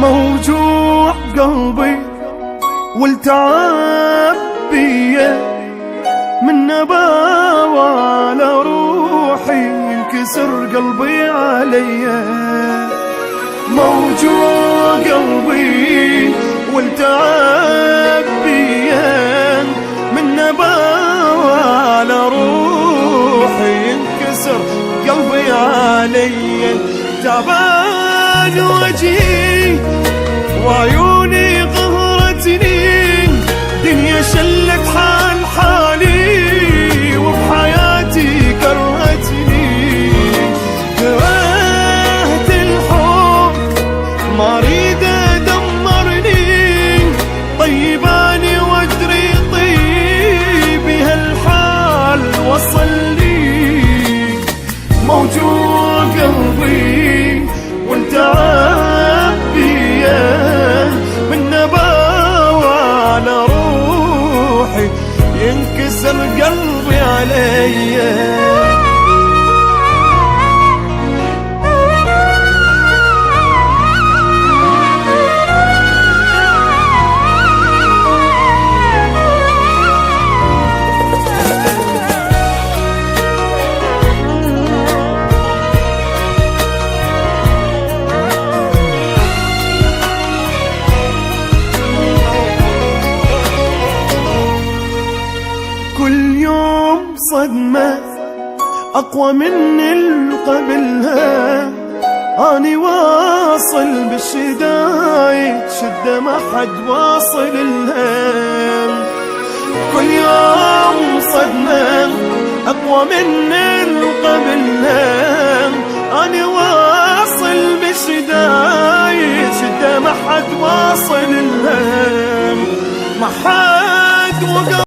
موجوع قلبي والتعب بيه، من نباوة على روحي ينكسر قلبي عليا. موجوع قلبي والتعب بيه، من نباوة على روحي ينكسر قلبي عليا. تعبان وجهي وعيوني قهرتني، دنيا شلت حال حالي وبحياتي كرهتني. كرهت الحب ما اريد دمرني، طيباني وادري طيبي هالحال وصلني. موجوع قلبي وانت عبيه، من نباوة على روحي ينكسر قلبي عليا. كل يوم صدمة أقوى من اللي قبلها، أني واصل بالشدايد شدة ما حد واصل لها. كل يوم صدمة أقوى من اللي قبلها، أني واصل بالشدايد شدة ما حد واصل لها. ما حد وقف